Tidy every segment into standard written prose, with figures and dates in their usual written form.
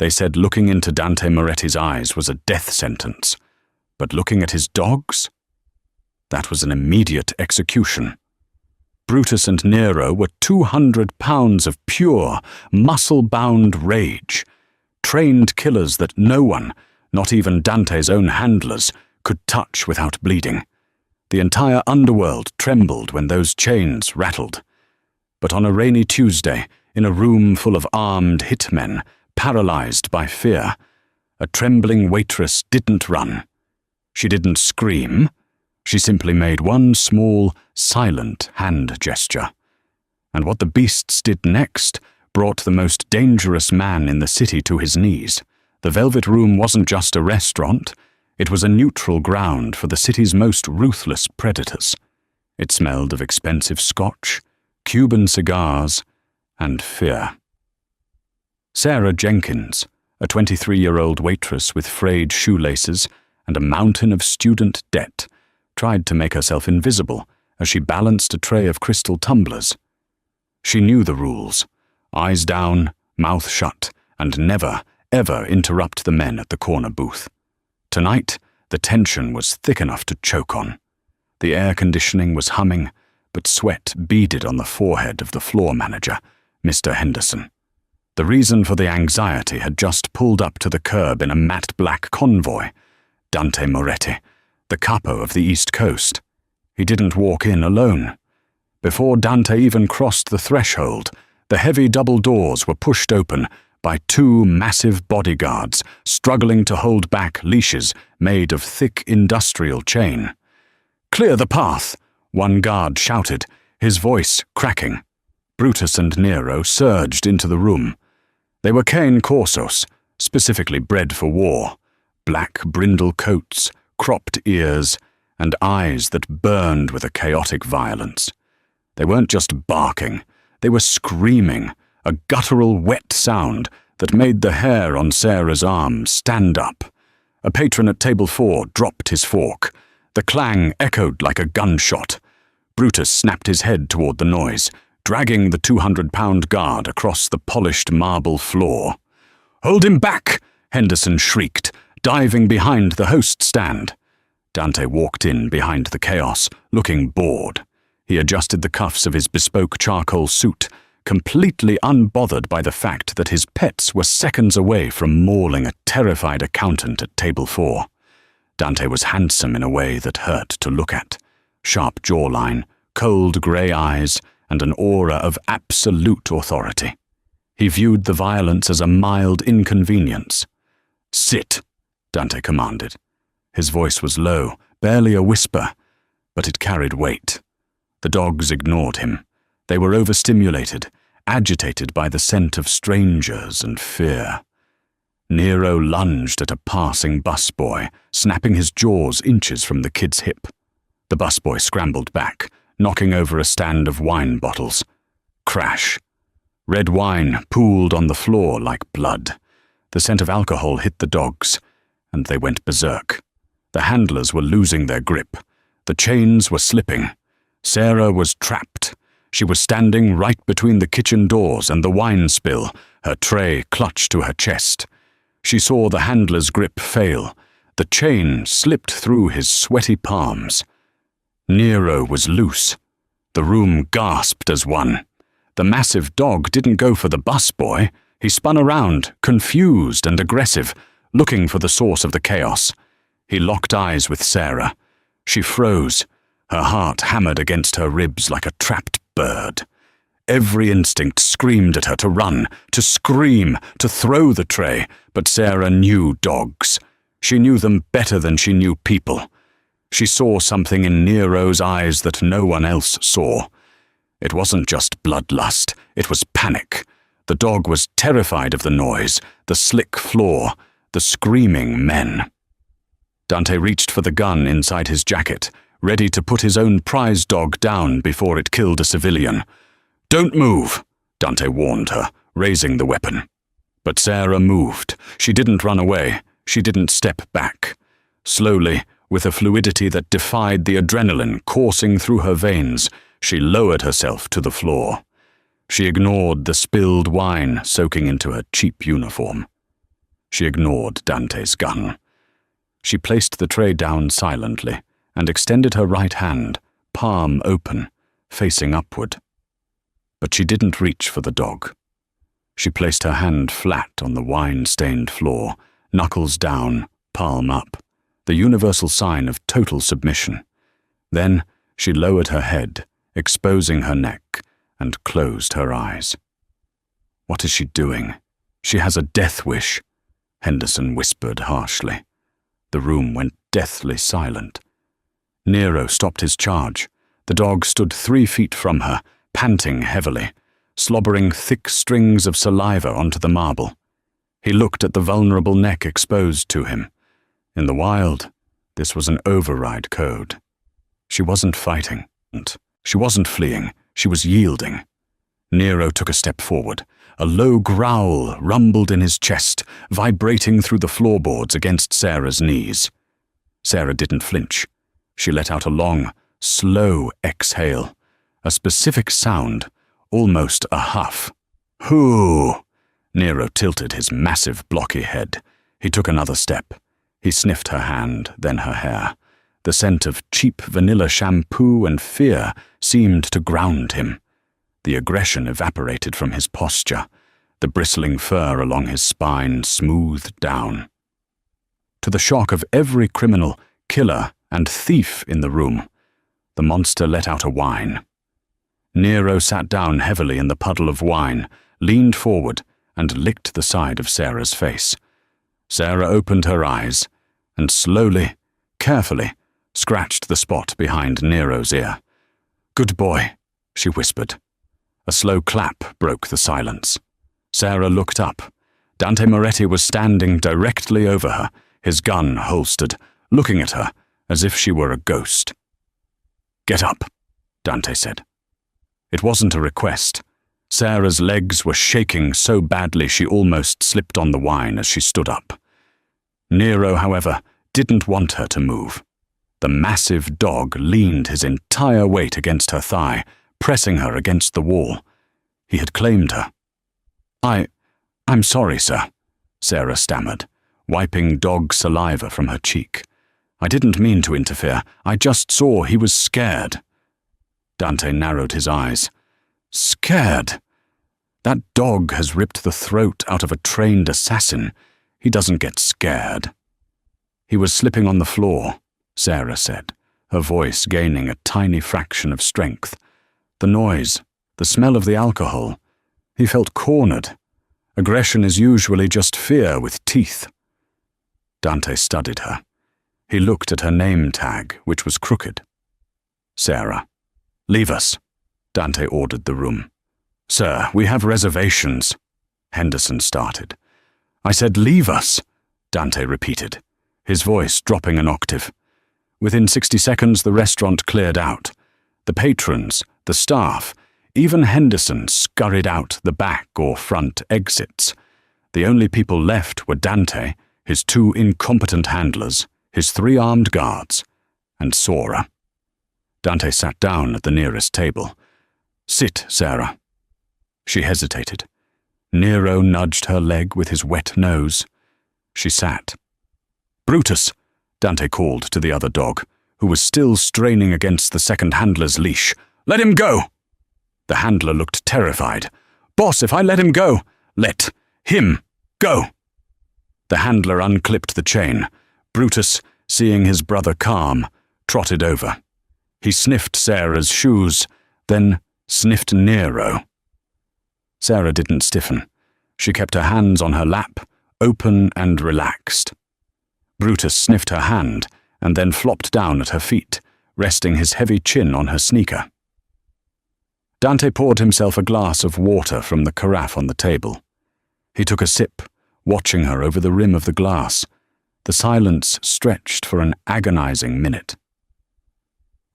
They said looking into Dante Moretti's eyes was a death sentence, but looking at his dogs? That was an immediate execution. Brutus and Nero were 200 pounds of pure, muscle-bound rage, trained killers that no one, not even Dante's own handlers, could touch without bleeding. The entire underworld trembled when those chains rattled. But on a rainy Tuesday, in a room full of armed hitmen, paralyzed by fear, a trembling waitress didn't run. She didn't scream. She simply made one small, silent hand gesture. And what the beasts did next brought the most dangerous man in the city to his knees. The Velvet Room wasn't just a restaurant. It was a neutral ground for the city's most ruthless predators. It smelled of expensive scotch, Cuban cigars, and fear. Sarah Jenkins, a 23-year-old waitress with frayed shoelaces and a mountain of student debt, tried to make herself invisible as she balanced a tray of crystal tumblers. She knew the rules: eyes down, mouth shut, and never, ever interrupt the men at the corner booth. Tonight, the tension was thick enough to choke on. The air conditioning was humming, but sweat beaded on the forehead of the floor manager, Mr. Henderson. The reason for the anxiety had just pulled up to the curb in a matte black convoy: Dante Moretti, the capo of the East Coast. He didn't walk in alone. Before Dante even crossed the threshold, the heavy double doors were pushed open by two massive bodyguards struggling to hold back leashes made of thick industrial chain. "Clear the path," one guard shouted, his voice cracking. Brutus and Nero surged into the room. They were cane corsos, specifically bred for war, black brindle coats, cropped ears, and eyes that burned with a chaotic violence. They weren't just barking, they were screaming, a guttural wet sound that made the hair on Sarah's arm stand up. A patron at table 4 dropped his fork. The clang echoed like a gunshot. Brutus snapped his head toward the noise, dragging the 200-pound guard across the polished marble floor. "Hold him back!" Henderson shrieked, diving behind the host stand. Dante walked in behind the chaos, looking bored. He adjusted the cuffs of his bespoke charcoal suit, completely unbothered by the fact that his pets were seconds away from mauling a terrified accountant at table 4. Dante was handsome in a way that hurt to look at. Sharp jawline, cold grey eyes, and an aura of absolute authority. He viewed the violence as a mild inconvenience. "Sit," Dante commanded. His voice was low, barely a whisper, but it carried weight. The dogs ignored him. They were overstimulated, agitated by the scent of strangers and fear. Nero lunged at a passing busboy, snapping his jaws inches from the kid's hip. The busboy scrambled back, knocking over a stand of wine bottles. Crash. Red wine pooled on the floor like blood. The scent of alcohol hit the dogs, and they went berserk. The handlers were losing their grip. The chains were slipping. Sarah was trapped. She was standing right between the kitchen doors and the wine spill, her tray clutched to her chest. She saw the handler's grip fail. The chain slipped through his sweaty palms. Nero was loose. The room gasped as one. The massive dog didn't go for the busboy. He spun around, confused and aggressive, looking for the source of the chaos. He locked eyes with Sarah. She froze. Her heart hammered against her ribs like a trapped bird. Every instinct screamed at her to run, to scream, to throw the tray, but Sarah knew dogs. She knew them better than she knew people. She saw something in Nero's eyes that no one else saw. It wasn't just bloodlust, it was panic. The dog was terrified of the noise, the slick floor, the screaming men. Dante reached for the gun inside his jacket, ready to put his own prize dog down before it killed a civilian. "Don't move," Dante warned her, raising the weapon. But Sarah moved. She didn't run away. She didn't step back. Slowly, with a fluidity that defied the adrenaline coursing through her veins, she lowered herself to the floor. She ignored the spilled wine soaking into her cheap uniform. She ignored Dante's gun. She placed the tray down silently and extended her right hand, palm open, facing upward. But she didn't reach for the dog. She placed her hand flat on the wine-stained floor, knuckles down, palm up, the universal sign of total submission. Then she lowered her head, exposing her neck, and closed her eyes. "What is she doing? She has a death wish," Henderson whispered harshly. The room went deathly silent. Nero stopped his charge. The dog stood 3 feet from her, panting heavily, slobbering thick strings of saliva onto the marble. He looked at the vulnerable neck exposed to him. In the wild, this was an override code. She wasn't fighting. She wasn't fleeing. She was yielding. Nero took a step forward. A low growl rumbled in his chest, vibrating through the floorboards against Sarah's knees. Sarah didn't flinch. She let out a long, slow exhale, a specific sound, almost a huff. "Hoo!" Nero tilted his massive, blocky head. He took another step. He sniffed her hand, then her hair. The scent of cheap vanilla shampoo and fear seemed to ground him. The aggression evaporated from his posture, the bristling fur along his spine smoothed down. To the shock of every criminal, killer, and thief in the room, the monster let out a whine. Nero sat down heavily in the puddle of wine, leaned forward, and licked the side of Sarah's face. Sarah opened her eyes, and slowly, carefully, scratched the spot behind Nero's ear. "Good boy," she whispered. A slow clap broke the silence. Sarah looked up. Dante Moretti was standing directly over her, his gun holstered, looking at her as if she were a ghost. "Get up," Dante said. It wasn't a request. Sarah's legs were shaking so badly she almost slipped on the wine as she stood up. Nero, however, didn't want her to move. The massive dog leaned his entire weight against her thigh, pressing her against the wall. He had claimed her. I'm sorry, sir," Sarah stammered, wiping dog saliva from her cheek. "I didn't mean to interfere. I just saw he was scared." Dante narrowed his eyes. "Scared? That dog has ripped the throat out of a trained assassin. He doesn't get scared." "He was slipping on the floor," Sarah said, her voice gaining a tiny fraction of strength. "The noise, the smell of the alcohol. He felt cornered. Aggression is usually just fear with teeth." Dante studied her. He looked at her name tag, which was crooked. "Sarah." "Leave us," Dante ordered the room. "Sir, we have reservations," Henderson started. "I said leave us," Dante repeated, his voice dropping an octave. Within 60 seconds the restaurant cleared out. The patrons, the staff, even Henderson scurried out the back or front exits. The only people left were Dante, his 2 incompetent handlers, his 3 armed guards, and Sora. Dante sat down at the nearest table. "Sit, Sarah." She hesitated. Nero nudged her leg with his wet nose. She sat. "Brutus," Dante called to the other dog, who was still straining against the second handler's leash. "Let him go!" The handler looked terrified. "Boss, if I let him go—" "Let him go!" The handler unclipped the chain. Brutus, seeing his brother calm, trotted over. He sniffed Sarah's shoes, then sniffed Nero. Sarah didn't stiffen. She kept her hands on her lap, open and relaxed. Brutus sniffed her hand and then flopped down at her feet, resting his heavy chin on her sneaker. Dante poured himself a glass of water from the carafe on the table. He took a sip, watching her over the rim of the glass. The silence stretched for an agonizing minute.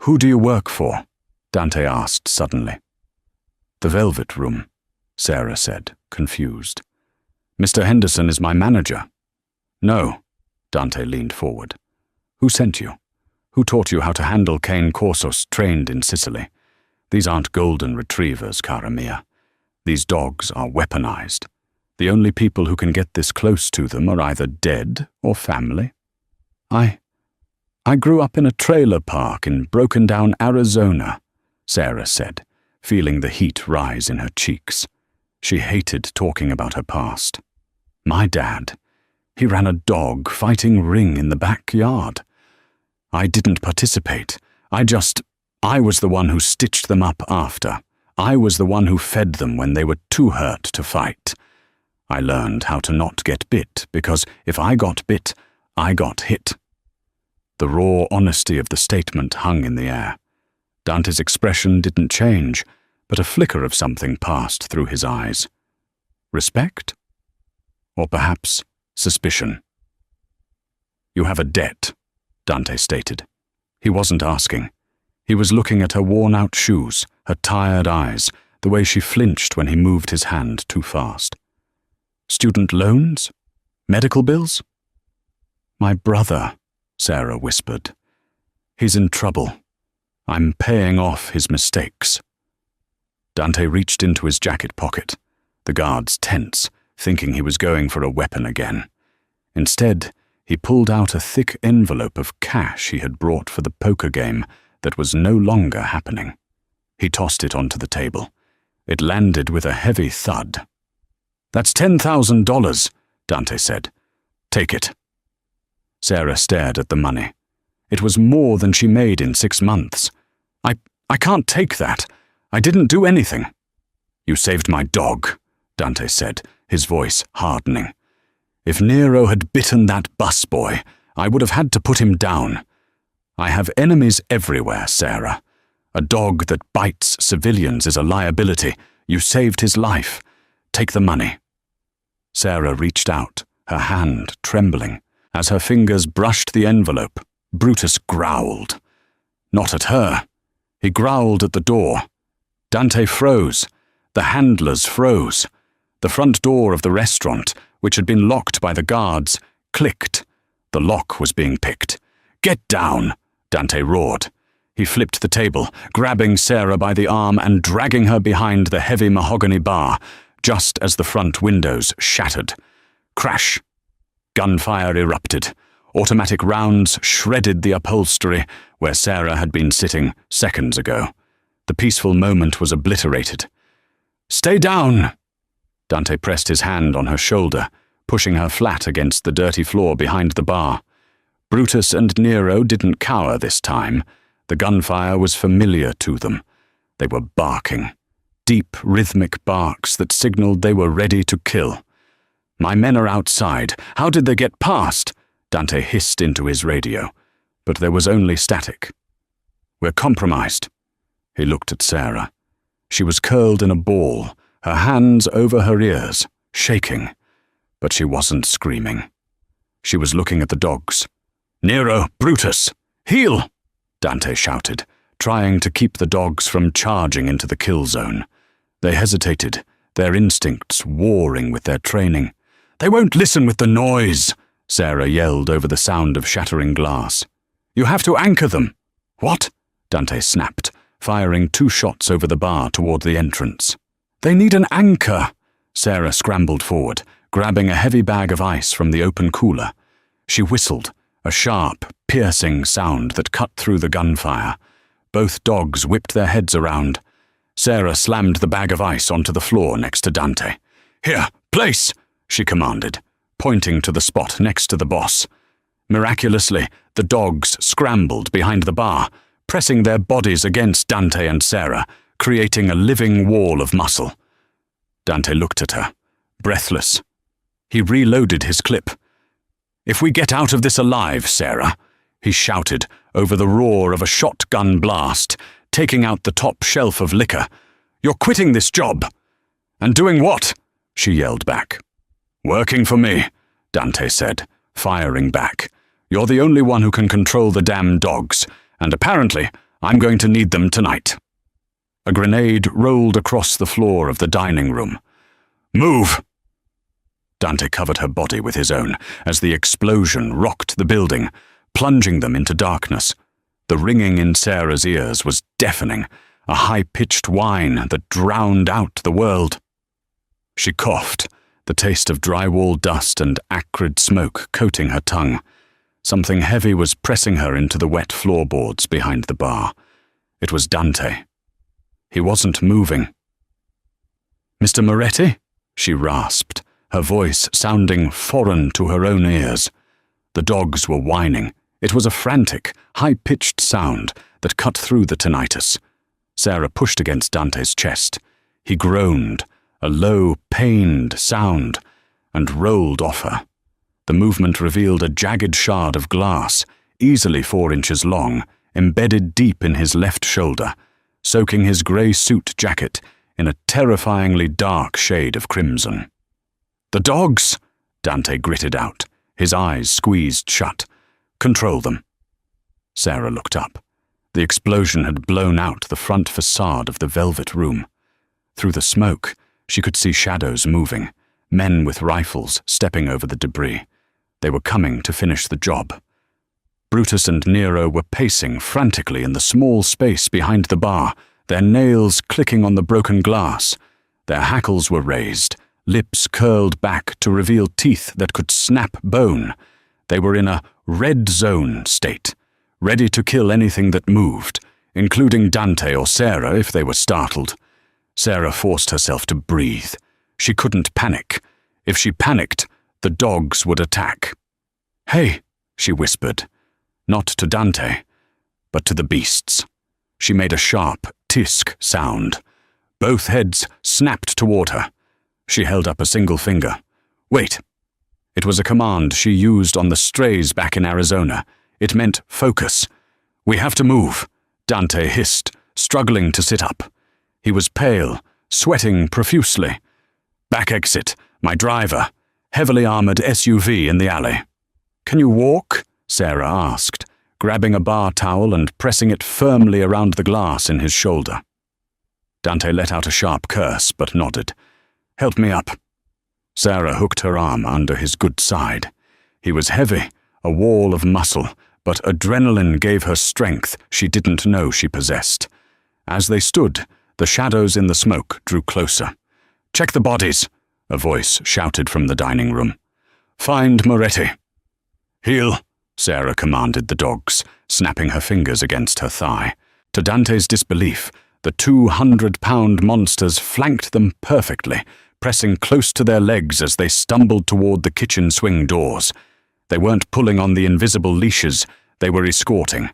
"Who do you work for?" Dante asked suddenly. "The Velvet Room," Sarah said, confused. "Mr. Henderson is my manager." "No." Dante leaned forward. "Who sent you? Who taught you how to handle cane corsos trained in Sicily? These aren't golden retrievers, cara mia. These dogs are weaponized. The only people who can get this close to them are either dead or family. I grew up in a trailer park in broken-down Arizona, Sarah said, feeling the heat rise in her cheeks. She hated talking about her past. My dad, he ran a dog-fighting ring in the backyard. I didn't participate. I was the one who stitched them up after. I was the one who fed them when they were too hurt to fight. I learned how to not get bit, because if I got bit, I got hit. The raw honesty of the statement hung in the air. Dante's expression didn't change, but a flicker of something passed through his eyes. Respect? Or perhaps suspicion? You have a debt, Dante stated. He wasn't asking. He was looking at her worn-out shoes, her tired eyes, the way she flinched when he moved his hand too fast. Student loans? Medical bills? My brother, Sarah whispered. He's in trouble. I'm paying off his mistakes. Dante reached into his jacket pocket, the guards tense, thinking he was going for a weapon again. Instead, he pulled out a thick envelope of cash he had brought for the poker game that was no longer happening. He tossed it onto the table. It landed with a heavy thud. That's $10,000, Dante said. Take it. Sarah stared at the money. It was more than she made in 6 months. I can't take that. I didn't do anything. You saved my dog, Dante said, his voice hardening. If Nero had bitten that busboy, I would have had to put him down. I have enemies everywhere, Sarah. A dog that bites civilians is a liability. You saved his life. Take the money. Sarah reached out, her hand trembling. As her fingers brushed the envelope, Brutus growled. Not at her. He growled at the door. Dante froze. The handlers froze. The front door of the restaurant, which had been locked by the guards, clicked. The lock was being picked. Get down, Dante roared. He flipped the table, grabbing Sarah by the arm and dragging her behind the heavy mahogany bar, just as the front windows shattered. Crash! Gunfire erupted. Automatic rounds shredded the upholstery where Sarah had been sitting seconds ago. The peaceful moment was obliterated. Stay down! Dante pressed his hand on her shoulder, pushing her flat against the dirty floor behind the bar. Brutus and Nero didn't cower this time. The gunfire was familiar to them. They were barking. Deep, rhythmic barks that signaled they were ready to kill. My men are outside. How did they get past? Dante hissed into his radio, but there was only static. We're compromised. He looked at Sarah. She was curled in a ball, her hands over her ears, shaking, but she wasn't screaming. She was looking at the dogs. Nero, Brutus, heel! Dante shouted, trying to keep the dogs from charging into the kill zone. They hesitated, their instincts warring with their training. They won't listen with the noise, Sarah yelled over the sound of shattering glass. You have to anchor them. What? Dante snapped, firing 2 shots over the bar toward the entrance. They need an anchor. Sarah scrambled forward, grabbing a heavy bag of ice from the open cooler. She whistled, a sharp, piercing sound that cut through the gunfire. Both dogs whipped their heads around. Sarah slammed the bag of ice onto the floor next to Dante. Here, place, she commanded, pointing to the spot next to the boss. Miraculously, the dogs scrambled behind the bar, pressing their bodies against Dante and Sarah, creating a living wall of muscle. Dante looked at her, breathless. He reloaded his clip. If we get out of this alive, Sarah, he shouted over the roar of a shotgun blast, taking out the top shelf of liquor. You're quitting this job. And doing what? She yelled back. Working for me, Dante said, firing back. You're the only one who can control the damn dogs, and apparently I'm going to need them tonight. A grenade rolled across the floor of the dining room. Move! Dante covered her body with his own as the explosion rocked the building, plunging them into darkness. The ringing in Sarah's ears was deafening, a high-pitched whine that drowned out the world. She coughed, the taste of drywall dust and acrid smoke coating her tongue. Something heavy was pressing her into the wet floorboards behind the bar. It was Dante. He wasn't moving. "Mr. Moretti?" she rasped, her voice sounding foreign to her own ears. The dogs were whining. It was a frantic, high-pitched sound that cut through the tinnitus. Sarah pushed against Dante's chest. He groaned, a low, pained sound, and rolled off her. The movement revealed a jagged shard of glass, easily 4 inches long, embedded deep in his left shoulder, soaking his grey suit jacket in a terrifyingly dark shade of crimson. "The dogs!" Dante gritted out, his eyes squeezed shut. "Control them." Sarah looked up. The explosion had blown out the front facade of the velvet room. Through the smoke, she could see shadows moving, men with rifles stepping over the debris. They were coming to finish the job. Brutus and Nero were pacing frantically in the small space behind the bar, their nails clicking on the broken glass. Their hackles were raised, lips curled back to reveal teeth that could snap bone. They were in a red zone state, ready to kill anything that moved, including Dante or Sarah if they were startled. Sarah forced herself to breathe. She couldn't panic. If she panicked, the dogs would attack. "Hey," she whispered, not to Dante, but to the beasts. She made a sharp tisk sound. Both heads snapped toward her. She held up a single finger. "Wait." It was a command she used on the strays back in Arizona. It meant focus. "We have to move," Dante hissed, struggling to sit up. He was pale, sweating profusely. "Back exit, my driver. Heavily armored SUV in the alley." "Can you walk?" Sarah asked, grabbing a bar towel and pressing it firmly around the glass in his shoulder. Dante let out a sharp curse, but nodded. "Help me up." Sarah hooked her arm under his good side. He was heavy, a wall of muscle, but adrenaline gave her strength she didn't know she possessed. As they stood, the shadows in the smoke drew closer. "Check the bodies," a voice shouted from the dining room. "Find Moretti." "Heel," Sarah commanded the dogs, snapping her fingers against her thigh. To Dante's disbelief, the 200-pound monsters flanked them perfectly, pressing close to their legs as they stumbled toward the kitchen swing doors. They weren't pulling on the invisible leashes, they were escorting.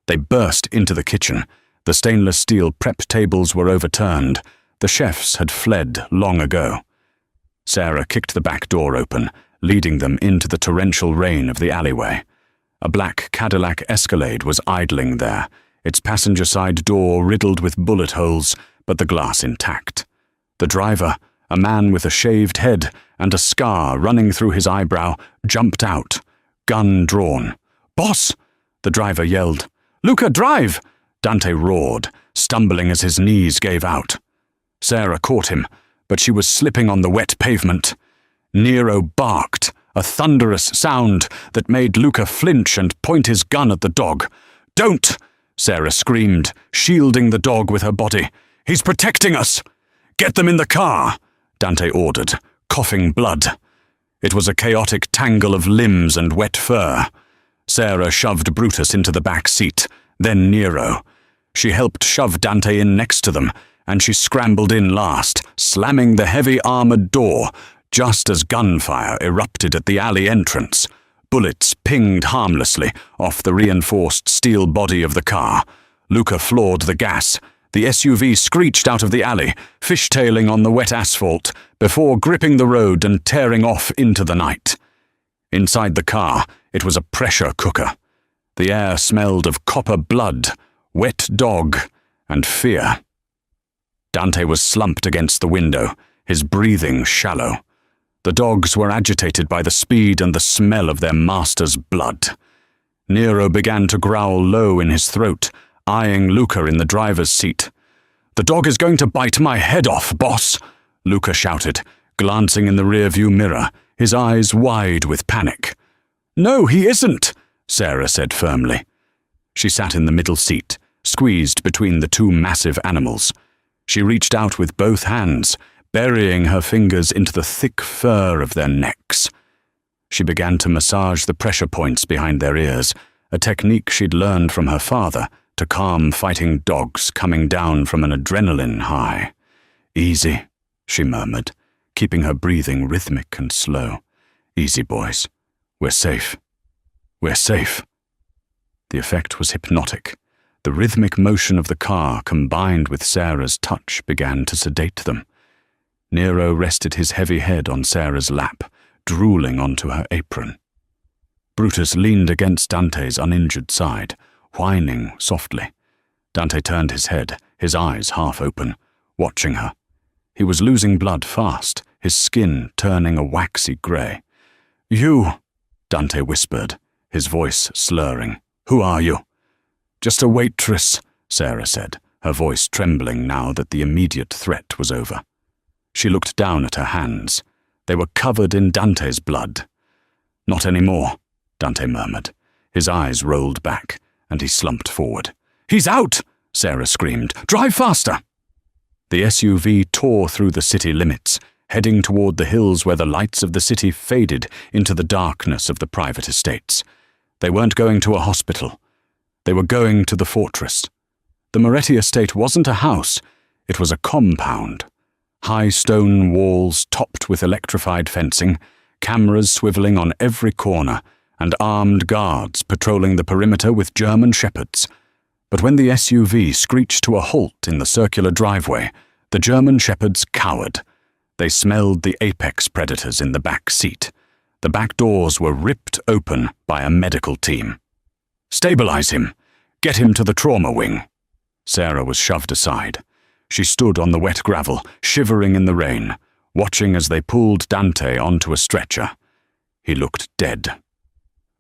They burst into the kitchen. The stainless steel prep tables were overturned. The chefs had fled long ago. Sarah kicked the back door open, leading them into the torrential rain of the alleyway. A black Cadillac Escalade was idling there, its passenger side door riddled with bullet holes, but the glass intact. The driver, a man with a shaved head and a scar running through his eyebrow, jumped out, gun drawn. "Boss!" the driver yelled. "Luca, drive!" Dante roared, stumbling as his knees gave out. Sarah caught him, but she was slipping on the wet pavement. Nero barked, a thunderous sound that made Luca flinch and point his gun at the dog. "Don't!" Sarah screamed, shielding the dog with her body. "He's protecting us!" "Get them in the car!" Dante ordered, coughing blood. It was a chaotic tangle of limbs and wet fur. Sarah shoved Brutus into the back seat, then Nero. She helped shove Dante in next to them, and she scrambled in last, slamming the heavy armored door, just as gunfire erupted at the alley entrance. Bullets pinged harmlessly off the reinforced steel body of the car. Luca floored the gas. The SUV screeched out of the alley, fishtailing on the wet asphalt, before gripping the road and tearing off into the night. Inside the car, it was a pressure cooker. The air smelled of copper blood, wet dog, and fear. Dante was slumped against the window, his breathing shallow. The dogs were agitated by the speed and the smell of their master's blood. Nero began to growl low in his throat, eyeing Luca in the driver's seat. "The dog is going to bite my head off, boss," Luca shouted, glancing in the rearview mirror, his eyes wide with panic. "No, he isn't," Sarah said firmly. She sat in the middle seat, squeezed between the two massive animals. She reached out with both hands, burying her fingers into the thick fur of their necks. She began to massage the pressure points behind their ears, a technique she'd learned from her father to calm fighting dogs coming down from an adrenaline high. "Easy," she murmured, keeping her breathing rhythmic and slow. "Easy, boys. We're safe. We're safe." The effect was hypnotic. The rhythmic motion of the car combined with Sarah's touch began to sedate them. Nero rested his heavy head on Sarah's lap, drooling onto her apron. Brutus leaned against Dante's uninjured side, whining softly. Dante turned his head, his eyes half open, watching her. He was losing blood fast, his skin turning a waxy grey. "You," Dante whispered, his voice slurring. "Who are you?" "Just a waitress," Sarah said, her voice trembling now that the immediate threat was over. She looked down at her hands. They were covered in Dante's blood. "Not anymore," Dante murmured. His eyes rolled back, and he slumped forward. "He's out!" Sarah screamed. "Drive faster!" The SUV tore through the city limits, heading toward the hills where the lights of the city faded into the darkness of the private estates. They weren't going to a hospital. They were going to the fortress. The Moretti estate wasn't a house, it was a compound. High stone walls topped with electrified fencing, cameras swiveling on every corner, and armed guards patrolling the perimeter with German shepherds. But when the SUV screeched to a halt in the circular driveway, the German shepherds cowered. They smelled the apex predators in the back seat. The back doors were ripped open by a medical team. "Stabilize him! Get him to the trauma wing!" Sarah was shoved aside. She stood on the wet gravel, shivering in the rain, watching as they pulled Dante onto a stretcher. He looked dead.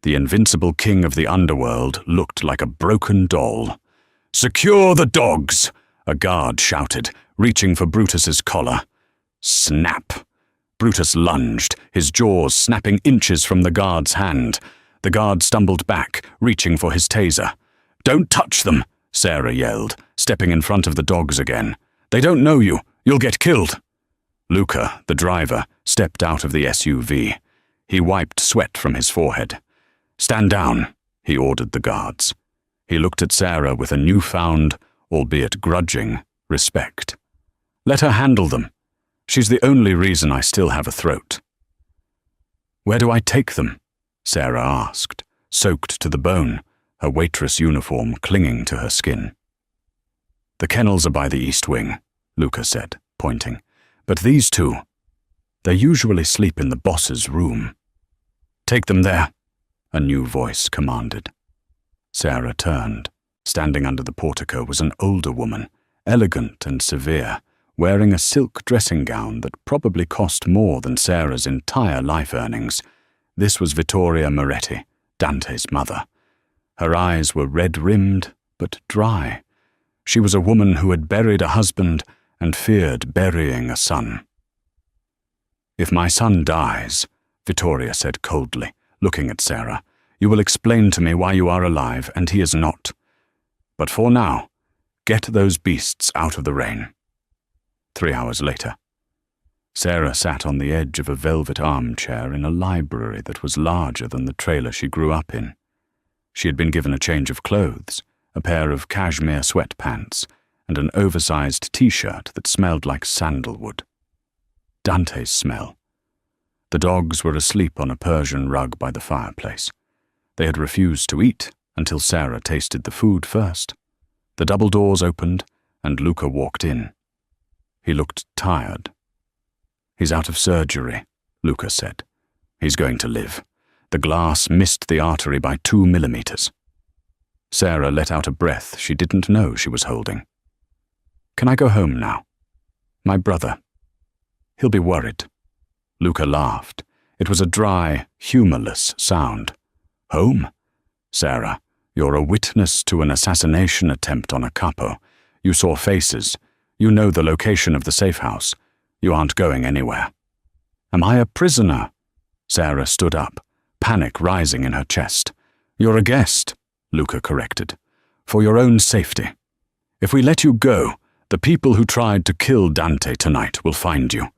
The invincible king of the underworld looked like a broken doll. "Secure the dogs!" a guard shouted, reaching for Brutus's collar. Snap! Brutus lunged, his jaws snapping inches from the guard's hand. The guard stumbled back, reaching for his taser. "Don't touch them!" Sarah yelled, stepping in front of the dogs again. "They don't know you. You'll get killed." Luca, the driver, stepped out of the SUV. He wiped sweat from his forehead. "Stand down," he ordered the guards. He looked at Sarah with a newfound, albeit grudging, respect. "Let her handle them. She's the only reason I still have a throat." "Where do I take them?" Sarah asked, soaked to the bone, her waitress uniform clinging to her skin. "The kennels are by the east wing," Luca said, pointing. "But these two, they usually sleep in the boss's room." "Take them there," a new voice commanded. Sarah turned. Standing under the portico was an older woman, elegant and severe, wearing a silk dressing gown that probably cost more than Sarah's entire life earnings. This was Vittoria Moretti, Dante's mother. Her eyes were red-rimmed, but dry. She was a woman who had buried a husband and feared burying a son. "If my son dies," Vittoria said coldly, looking at Sarah, "you will explain to me why you are alive and he is not. But for now, get those beasts out of the rain." 3 hours later, Sarah sat on the edge of a velvet armchair in a library that was larger than the trailer she grew up in. She had been given a change of clothes, a pair of cashmere sweatpants, and an oversized t-shirt that smelled like sandalwood. Dante's smell. The dogs were asleep on a Persian rug by the fireplace. They had refused to eat until Sarah tasted the food first. The double doors opened, and Luca walked in. He looked tired. "He's out of surgery," Luca said. "He's going to live." The glass missed the artery by 2 millimeters. Sarah let out a breath she didn't know she was holding. "Can I go home now? My brother. He'll be worried." Luca laughed. It was a dry, humorless sound. "Home? Sarah, you're a witness to an assassination attempt on a capo. You saw faces. You know the location of the safe house. You aren't going anywhere." "Am I a prisoner?" Sarah stood up, panic rising in her chest. "You're a guest," Luca corrected. "For your own safety. If we let you go, The people who tried to kill Dante tonight will find you.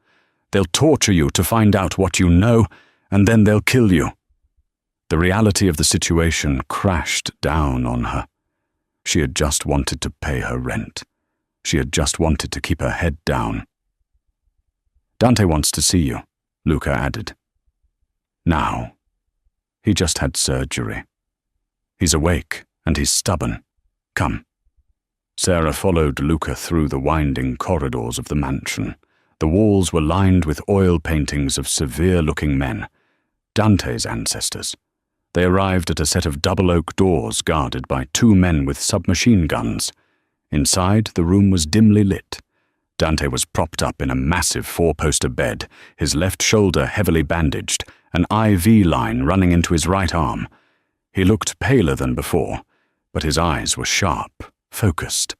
They'll torture you to find out what you know, and then they'll kill you." The reality of the situation crashed down on her. She had just wanted to pay her rent. She had just wanted to keep her head down. "Dante wants to see you," Luca added. "Now. He just had surgery. He's awake, and he's stubborn. Come." Sarah followed Luca through the winding corridors of the mansion. The walls were lined with oil paintings of severe-looking men, Dante's ancestors. They arrived at a set of double oak doors guarded by 2 men with submachine guns. Inside, the room was dimly lit. Dante was propped up in a massive 4-poster bed, his left shoulder heavily bandaged, an IV line running into his right arm. He looked paler than before, but his eyes were sharp, focused.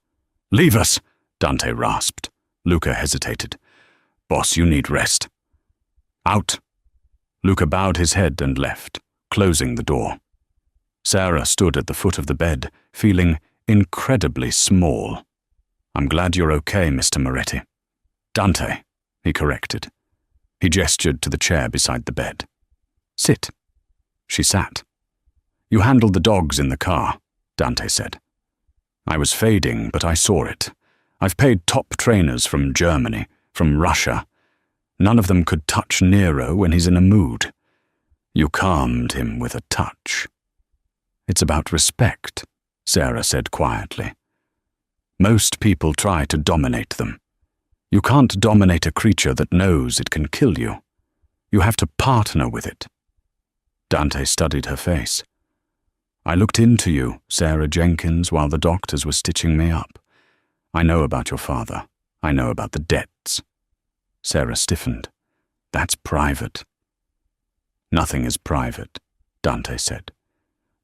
"Leave us," Dante rasped. Luca hesitated. "Boss, you need rest." "Out." Luca bowed his head and left, closing the door. Sarah stood at the foot of the bed, feeling incredibly small. "I'm glad you're okay, Mr. Moretti." "Dante," he corrected. He gestured to the chair beside the bed. "Sit." She sat. "You handled the dogs in the car," Dante said. "I was fading, but I saw it. I've paid top trainers from Germany, from Russia. None of them could touch Nero when he's in a mood. You calmed him with a touch." "It's about respect," Sarah said quietly. "Most people try to dominate them. You can't dominate a creature that knows it can kill you. You have to partner with it." Dante studied her face. "I looked into you, Sarah Jenkins, while the doctors were stitching me up. I know about your father. I know about the debts." Sarah stiffened. "That's private." "Nothing is private," Dante said.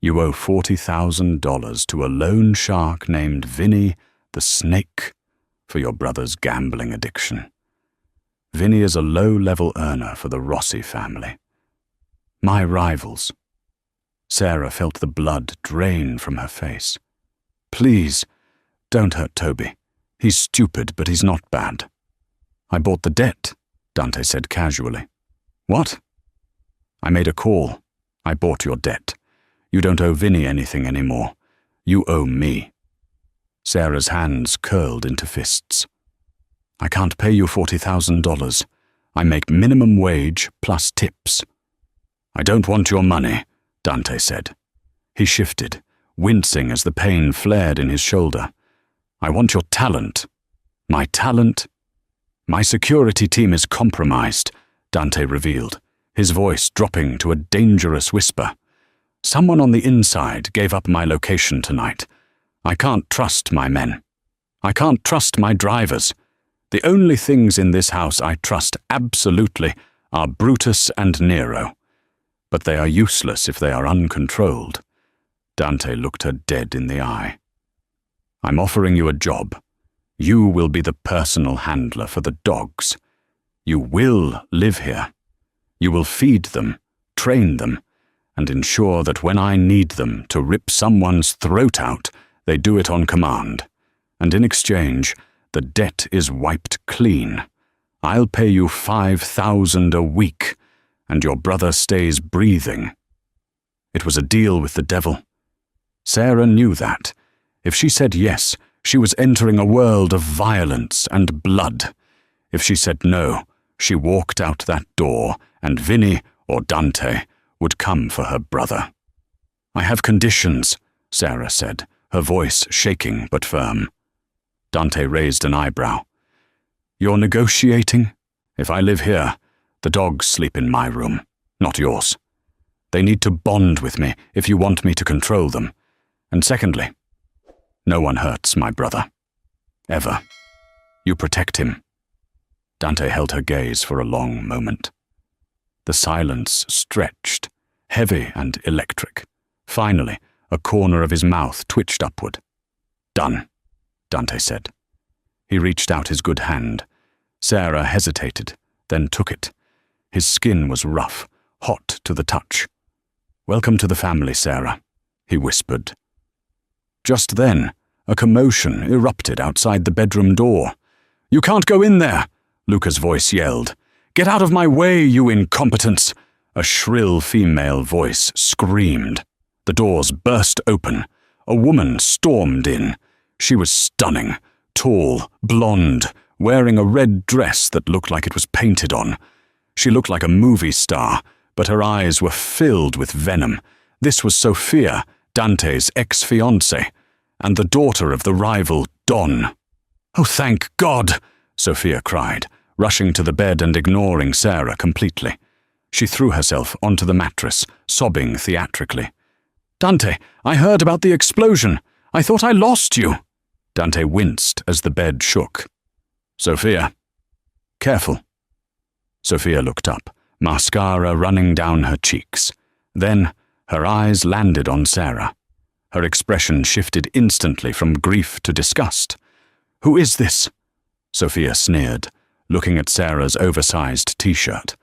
"You owe $40,000 to a loan shark named Vinny the Snake for your brother's gambling addiction. Vinny is a low-level earner for the Rossi family. My rivals." Sarah felt the blood drain from her face. "Please, don't hurt Toby. He's stupid, but he's not bad." "I bought the debt," Dante said casually. "What?" "I made a call. I bought your debt. You don't owe Vinny anything anymore. You owe me." Sarah's hands curled into fists. "I can't pay you $40,000. I make minimum wage plus tips." "I don't want your money," Dante said. He shifted, wincing as the pain flared in his shoulder. "I want your talent." "My talent?" "My security team is compromised," Dante revealed, his voice dropping to a dangerous whisper. "Someone on the inside gave up my location tonight. I can't trust my men. I can't trust my drivers. The only things in this house I trust absolutely are Brutus and Nero. But they are useless if they are uncontrolled." Dante looked her dead in the eye. "I'm offering you a job. You will be the personal handler for the dogs. You will live here. You will feed them, train them, and ensure that when I need them to rip someone's throat out, they do it on command. And in exchange, the debt is wiped clean. I'll pay you $5,000 a week, and your brother stays breathing." It was a deal with the devil. Sarah knew that. If she said yes, she was entering a world of violence and blood. If she said no, she walked out that door, and Vinny or Dante would come for her brother. "I have conditions," Sarah said, her voice shaking but firm. Dante raised an eyebrow. "You're negotiating? If I live here, the dogs sleep in my room, not yours. They need to bond with me if you want me to control them. And secondly, no one hurts my brother. Ever. You protect him." Dante held her gaze for a long moment. The silence stretched, heavy and electric. Finally, a corner of his mouth twitched upward. "Done," Dante said. He reached out his good hand. Sarah hesitated, then took it. His skin was rough, hot to the touch. "Welcome to the family, Sarah," he whispered. Just then, A commotion erupted outside the bedroom door. "You can't go in there!" Luca's voice yelled. "Get out of my way, you incompetents!" A shrill female voice screamed. The doors burst open. A woman stormed in. She was stunning, tall, blonde, wearing a red dress that looked like it was painted on. She looked like a movie star, but her eyes were filled with venom. This was Sophia, Dante's ex-fiancée, and the daughter of the rival Don. "Oh, thank God!" Sophia cried, rushing to the bed and ignoring Sarah completely. She threw herself onto the mattress, sobbing theatrically. "Dante, I heard about the explosion. I thought I lost you." Dante winced as the bed shook. "Sophia, careful." Sophia looked up, mascara running down her cheeks. Then her eyes landed on Sarah. Her expression shifted instantly from grief to disgust. "Who is this?" Sophia sneered, looking at Sarah's oversized t-shirt.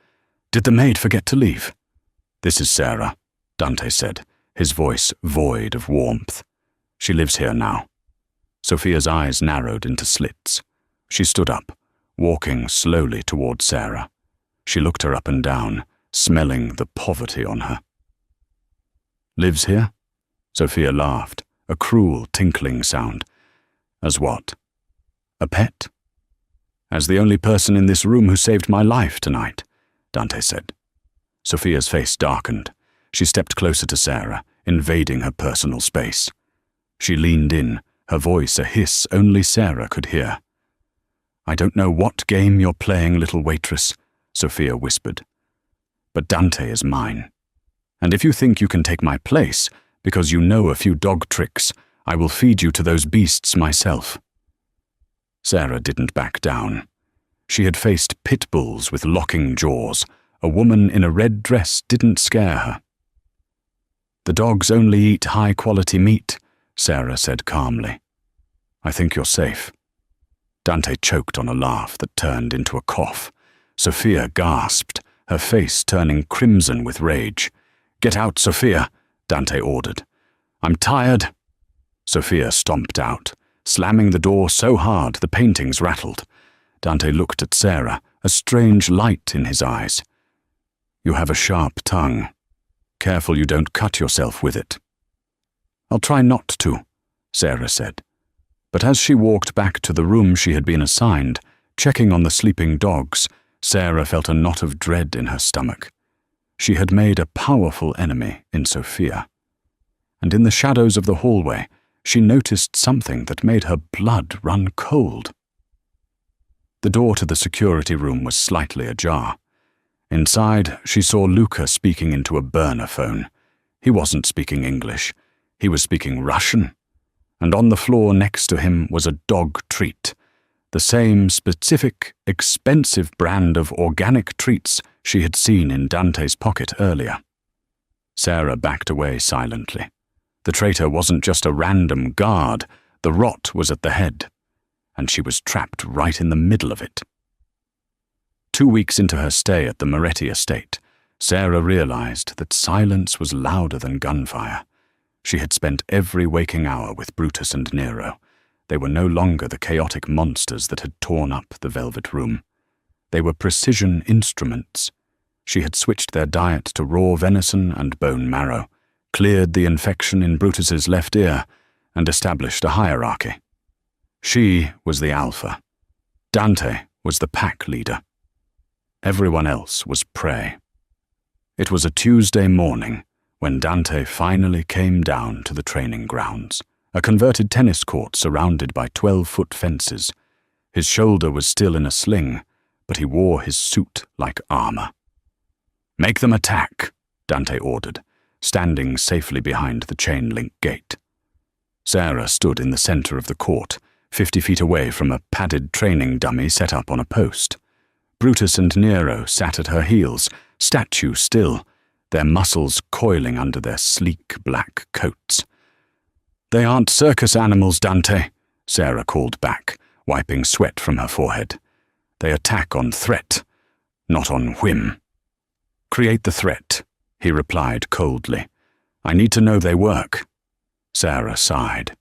"Did the maid forget to leave?" "This is Sarah," Dante said, his voice void of warmth. "She lives here now." Sophia's eyes narrowed into slits. She stood up, walking slowly toward Sarah. She looked her up and down, smelling the poverty on her. "Lives here?" Sophia laughed, a cruel tinkling sound. "As what? A pet?" "As the only person in this room who saved my life tonight," Dante said. Sophia's face darkened. She stepped closer to Sarah, invading her personal space. She leaned in, her voice a hiss only Sarah could hear. "I don't know what game you're playing, little waitress," Sophia whispered. "But Dante is mine. And if you think you can take my place, because you know a few dog tricks, I will feed you to those beasts myself." Sarah didn't back down. She had faced Pitbulls with locking jaws. A woman in a red dress didn't scare her. "The dogs only eat high-quality meat," Sarah said calmly. "I think you're safe." Dante choked on a laugh that turned into a cough. Sophia gasped, her face turning crimson with rage. "Get out, Sophia," Dante ordered. "I'm tired." Sophia stomped out, slamming the door so hard the paintings rattled. Dante looked at Sarah, a strange light in his eyes. "You have a sharp tongue. Careful you don't cut yourself with it." "I'll try not to," Sarah said. But as she walked back to the room she had been assigned, checking on the sleeping dogs, Sarah felt a knot of dread in her stomach. She had made a powerful enemy in Sophia. And in the shadows of the hallway, she noticed something that made her blood run cold. The door to the security room was slightly ajar. Inside, she saw Luca speaking into a burner phone. He wasn't speaking English. He was speaking Russian. And on the floor next to him was a dog treat. The same specific, expensive brand of organic treats she had seen in Dante's pocket earlier. Sarah backed away silently. The traitor wasn't just a random guard. The rot was at the head. And she was trapped right in the middle of it. 2 weeks into her stay at the Moretti estate, Sarah realized that silence was louder than gunfire. She had spent every waking hour with Brutus and Nero. They were no longer the chaotic monsters that had torn up the velvet room. They were precision instruments. She had switched their diet to raw venison and bone marrow, cleared the infection in Brutus's left ear, and established a hierarchy. She was the alpha. Dante was the pack leader. Everyone else was prey. It was a Tuesday morning when Dante finally came down to the training grounds, a converted tennis court surrounded by 12-foot fences. His shoulder was still in a sling, but he wore his suit like armor. "Make them attack," Dante ordered, standing safely behind the chain-link gate. Sarah stood in the center of the court, 50 feet away from a padded training dummy set up on a post. Brutus and Nero sat at her heels, statue still, their muscles coiling under their sleek black coats. "They aren't circus animals, Dante," Sarah called back, wiping sweat from her forehead. "They attack on threat, not on whim." "Create the threat," he replied coldly. "I need to know they work." Sarah sighed.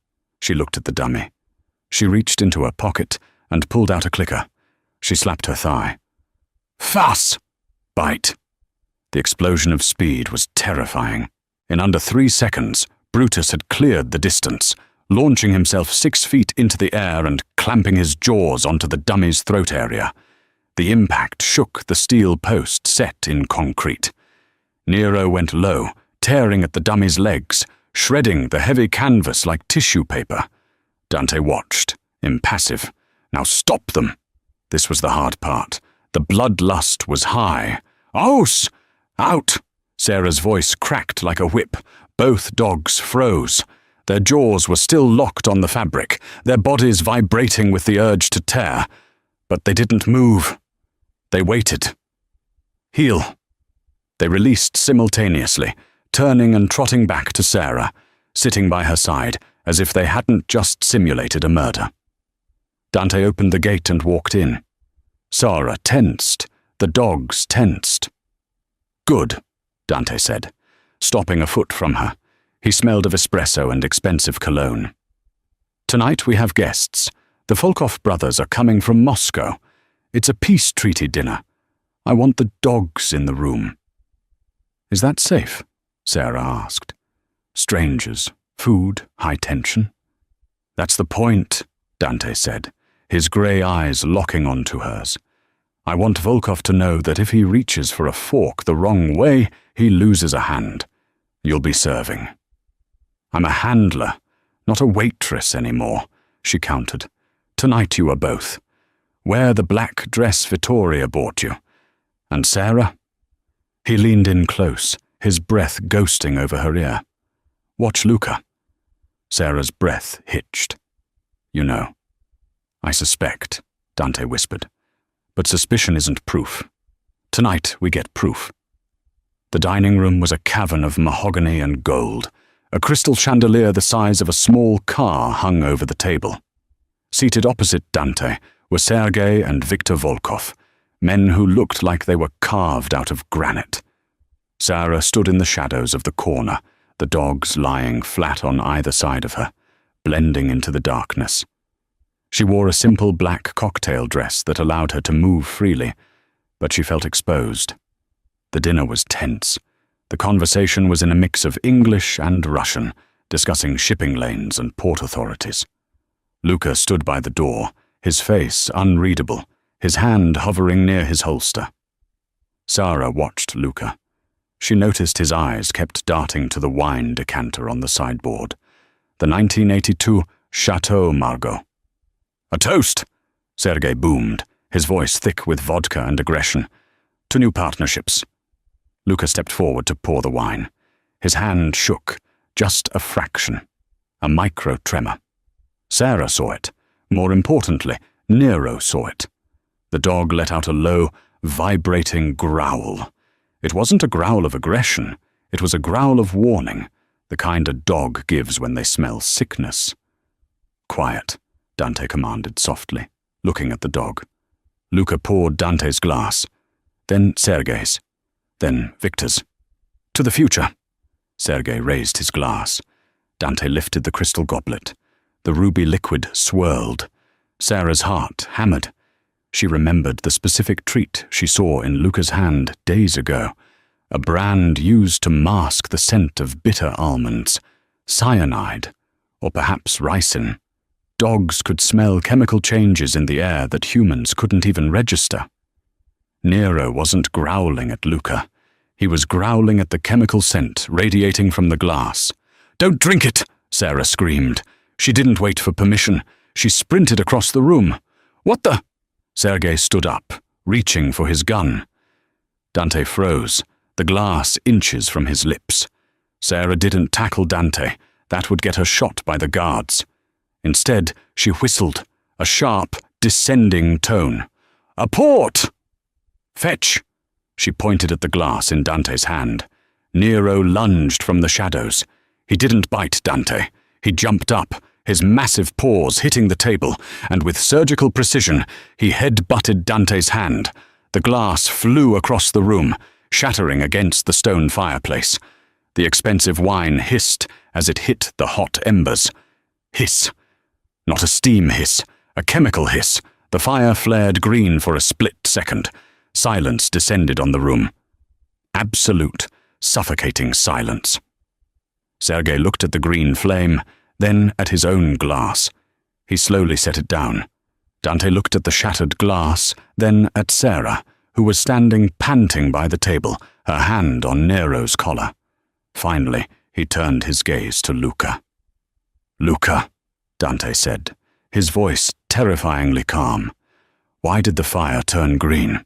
She looked at the dummy. She reached into her pocket and pulled out a clicker. She slapped her thigh. Fuss! Bite. The explosion of speed was terrifying. In under 3 seconds, Brutus had cleared the distance, launching himself 6 feet into the air and clamping his jaws onto the dummy's throat area. The impact shook the steel post set in concrete. Nero went low, tearing at the dummy's legs, shredding the heavy canvas like tissue paper. Dante watched, impassive. Now stop them! This was the hard part. The bloodlust was high. Aus! Out! Sarah's voice cracked like a whip. Both dogs froze. Their jaws were still locked on the fabric, their bodies vibrating with the urge to tear. But they didn't move. They waited. Heel. They released simultaneously, turning and trotting back to Sarah, sitting by her side as if they hadn't just simulated a murder. Dante opened the gate and walked in. Sarah tensed. The dogs tensed. Good, Dante said, stopping a foot from her. He smelled of espresso and expensive cologne. Tonight we have guests. The Volkov brothers are coming from Moscow. It's a peace treaty dinner. I want the dogs in the room. Is that safe? Sarah asked. Strangers, food, high tension. That's the point, Dante said, his grey eyes locking onto hers. I want Volkov to know that if he reaches for a fork the wrong way, he loses a hand. You'll be serving. I'm a handler, not a waitress anymore, she countered. Tonight you are both. Wear the black dress Vittoria bought you. And Sarah? He leaned in close, his breath ghosting over her ear. Watch Luca. Sarah's breath hitched. You know. I suspect, Dante whispered. But suspicion isn't proof. Tonight we get proof. The dining room was a cavern of mahogany and gold. A crystal chandelier the size of a small car hung over the table. Seated opposite Dante were Sergei and Viktor Volkov, men who looked like they were carved out of granite. Sarah stood in the shadows of the corner, the dogs lying flat on either side of her, blending into the darkness. She wore a simple black cocktail dress that allowed her to move freely, but she felt exposed. The dinner was tense. The conversation was in a mix of English and Russian, discussing shipping lanes and port authorities. Luca stood by the door, his face unreadable, his hand hovering near his holster. Sarah watched Luca. She noticed his eyes kept darting to the wine decanter on the sideboard, the 1982 Chateau Margaux. A toast, Sergei boomed, his voice thick with vodka and aggression. To new partnerships. Luca stepped forward to pour the wine. His hand shook, just a fraction, a micro-tremor. Sarah saw it. More importantly, Nero saw it. The dog let out a low, vibrating growl. It wasn't a growl of aggression. It was a growl of warning, the kind a dog gives when they smell sickness. Quiet, Dante commanded softly, looking at the dog. Luca poured Dante's glass, then Sergei's, then Victor's. To the future. Sergei raised his glass. Dante lifted the crystal goblet. The ruby liquid swirled. Sarah's heart hammered. She remembered the specific treat she saw in Luca's hand days ago, a brand used to mask the scent of bitter almonds, cyanide, or perhaps ricin. Dogs could smell chemical changes in the air that humans couldn't even register. Nero wasn't growling at Luca. He was growling at the chemical scent radiating from the glass. "Don't drink it!" Sarah screamed. She didn't wait for permission. She sprinted across the room. "What the—" Sergei stood up, reaching for his gun. Dante froze, the glass inches from his lips. Sarah didn't tackle Dante. That would get her shot by the guards. Instead, she whistled, a sharp, descending tone. "A port!" "Fetch!" She pointed at the glass in Dante's hand. Nero lunged from the shadows. He didn't bite Dante. He jumped up, his massive paws hitting the table, and with surgical precision, he head-butted Dante's hand. The glass flew across the room, shattering against the stone fireplace. The expensive wine hissed as it hit the hot embers. Hiss. Not a steam hiss, a chemical hiss. The fire flared green for a split second. Silence descended on the room. Absolute, suffocating silence. Sergei looked at the green flame, then at his own glass. He slowly set it down. Dante looked at the shattered glass, then at Sarah, who was standing panting by the table, her hand on Nero's collar. Finally, he turned his gaze to Luca. "Luca," Dante said, his voice terrifyingly calm. "Why did the fire turn green?"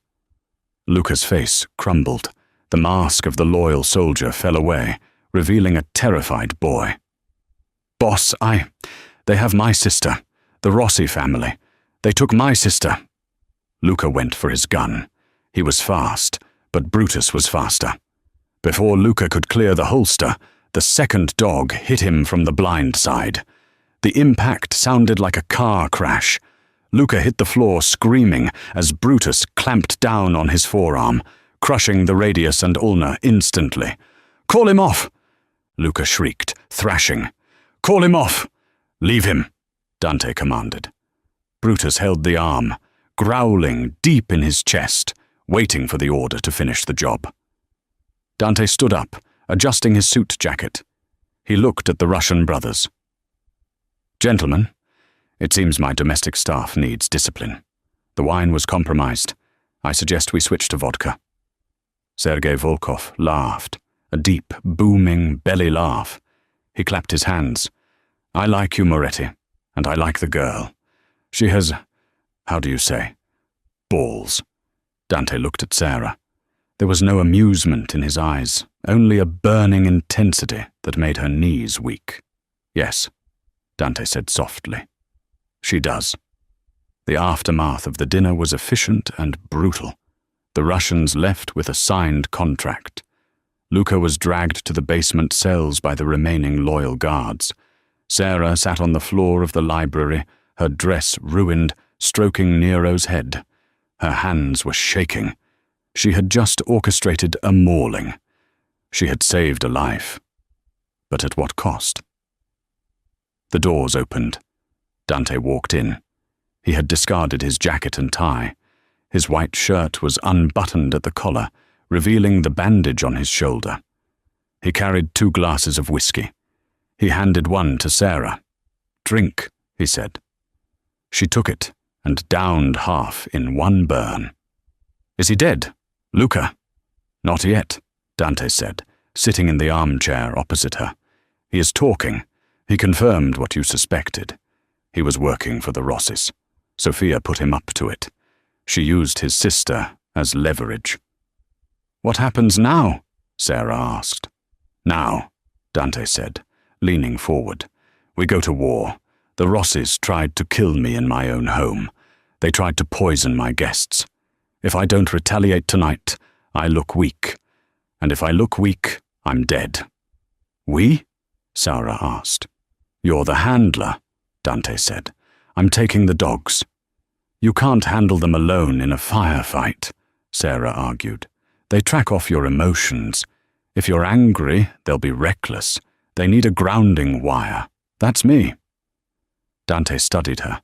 Luca's face crumbled. The mask of the loyal soldier fell away, revealing a terrified boy. "Boss, they have my sister, the Rossi family. They took my sister." Luca went for his gun. He was fast, but Brutus was faster. Before Luca could clear the holster, the second dog hit him from the blind side. The impact sounded like a car crash. Luca hit the floor screaming as Brutus clamped down on his forearm, crushing the radius and ulna instantly. "Call him off!" Luca shrieked, thrashing. "Call him off!" "Leave him," Dante commanded. Brutus held the arm, growling deep in his chest, waiting for the order to finish the job. Dante stood up, adjusting his suit jacket. He looked at the Russian brothers. "Gentlemen, it seems my domestic staff needs discipline. The wine was compromised. I suggest we switch to vodka." Sergei Volkov laughed, a deep, booming belly laugh. He clapped his hands. "I like you, Moretti, and I like the girl. She has, how do you say, balls." Dante looked at Sarah. There was no amusement in his eyes, only a burning intensity that made her knees weak. "Yes," Dante said softly. "She does." The aftermath of the dinner was efficient and brutal. The Russians left with a signed contract. Luca was dragged to the basement cells by the remaining loyal guards. Sarah sat on the floor of the library, her dress ruined, stroking Nero's head. Her hands were shaking. She had just orchestrated a mauling. She had saved a life. But at what cost? The doors opened. Dante walked in. He had discarded his jacket and tie. His white shirt was unbuttoned at the collar, revealing the bandage on his shoulder. He carried 2 glasses of whiskey. He handed one to Sarah. "Drink," he said. She took it and downed half in one burn. "Is he dead? Luca?" "Not yet," Dante said, sitting in the armchair opposite her. "He is talking. He confirmed what you suspected. He was working for the Rossis. Sophia put him up to it. She used his sister as leverage." "What happens now?" Sarah asked. "Now," Dante said, leaning forward, "we go to war. The Rossis tried to kill me in my own home. They tried to poison my guests. If I don't retaliate tonight, I look weak. And if I look weak, I'm dead." "We?" Sarah asked. "You're the handler," Dante said. "I'm taking the dogs." "You can't handle them alone in a firefight," Sarah argued. "They track off your emotions. If you're angry, they'll be reckless. They need a grounding wire. That's me." Dante studied her.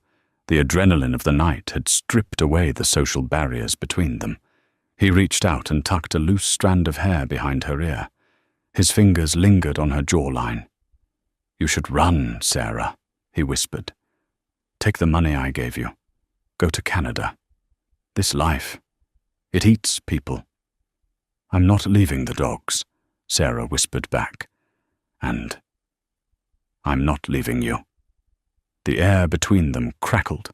The adrenaline of the night had stripped away the social barriers between them. He reached out and tucked a loose strand of hair behind her ear. His fingers lingered on her jawline. "You should run, Sarah," he whispered. "Take the money I gave you. Go to Canada. This life, it eats people." "I'm not leaving the dogs," Sarah whispered back. "And I'm not leaving you." The air between them crackled.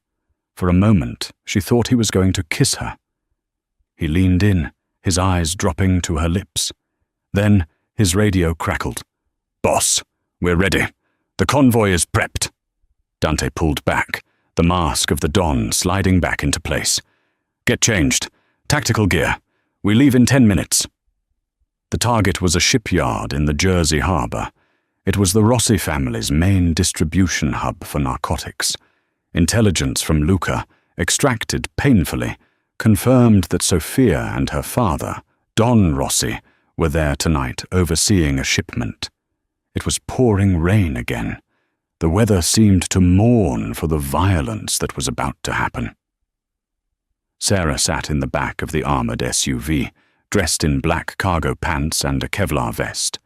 For a moment, she thought he was going to kiss her. He leaned in, his eyes dropping to her lips. Then his radio crackled. "Boss, we're ready. The convoy is prepped." Dante pulled back, the mask of the Don sliding back into place. "Get changed. Tactical gear. We leave in 10 minutes." The target was a shipyard in the Jersey harbor. It was the Rossi family's main distribution hub for narcotics. Intelligence from Luca, extracted painfully, confirmed that Sophia and her father, Don Rossi, were there tonight overseeing a shipment. It was pouring rain again. The weather seemed to mourn for the violence that was about to happen. Sarah sat in the back of the armored SUV, dressed in black cargo pants and a Kevlar vest.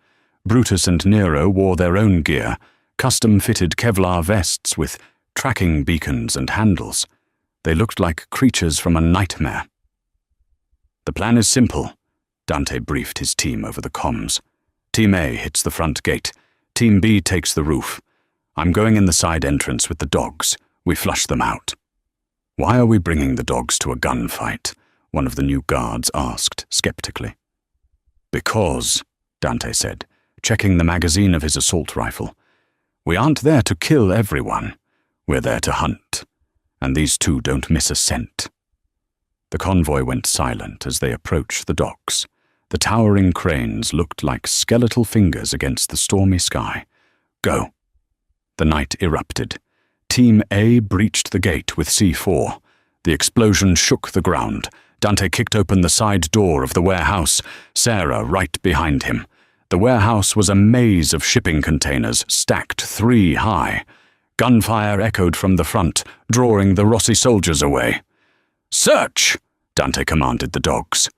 Brutus and Nero wore their own gear, custom-fitted Kevlar vests with tracking beacons and handles. They looked like creatures from a nightmare. "The plan is simple," Dante briefed his team over the comms. "Team A hits the front gate. Team B takes the roof. I'm going in the side entrance with the dogs. We flush them out." "Why are we bringing the dogs to a gunfight?" one of the new guards asked skeptically. "Because," Dante said, checking the magazine of his assault rifle, "we aren't there to kill everyone. We're there to hunt. And these two don't miss a scent." The convoy went silent as they approached the docks. The towering cranes looked like skeletal fingers against the stormy sky. "Go." The night erupted. Team A breached the gate with C4. The explosion shook the ground. Dante kicked open the side door of the warehouse, Sarah right behind him. The warehouse was a maze of shipping containers, stacked 3 high. Gunfire echoed from the front, drawing the Rossi soldiers away. "Search!" Dante commanded the dogs.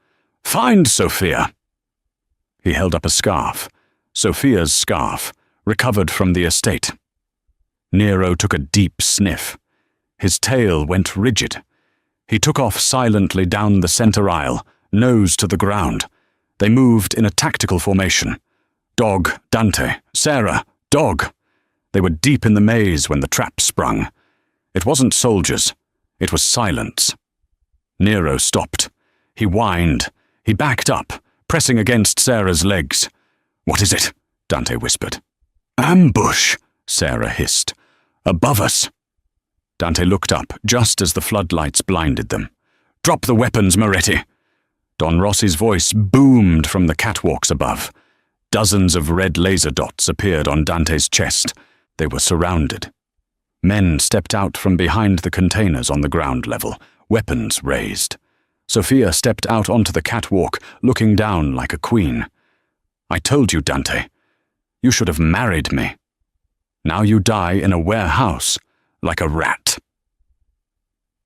"Find Sophia." He held up a scarf. Sophia's scarf, recovered from the estate. Nero took a deep sniff. His tail went rigid. He took off silently down the center aisle, nose to the ground. They moved in a tactical formation. Dog, Dante, Sarah, dog. They were deep in the maze when the trap sprung. It wasn't soldiers. It was silence. Nero stopped. He whined. He backed up, pressing against Sarah's legs. "What is it?" Dante whispered. "Ambush," Sarah hissed. "Above us." Dante looked up just as the floodlights blinded them. "Drop the weapons, Moretti." Don Rossi's voice boomed from the catwalks above. Dozens of red laser dots appeared on Dante's chest. They were surrounded. Men stepped out from behind the containers on the ground level, weapons raised. Sophia stepped out onto the catwalk, looking down like a queen. "I told you, Dante. You should have married me. Now you die in a warehouse, like a rat."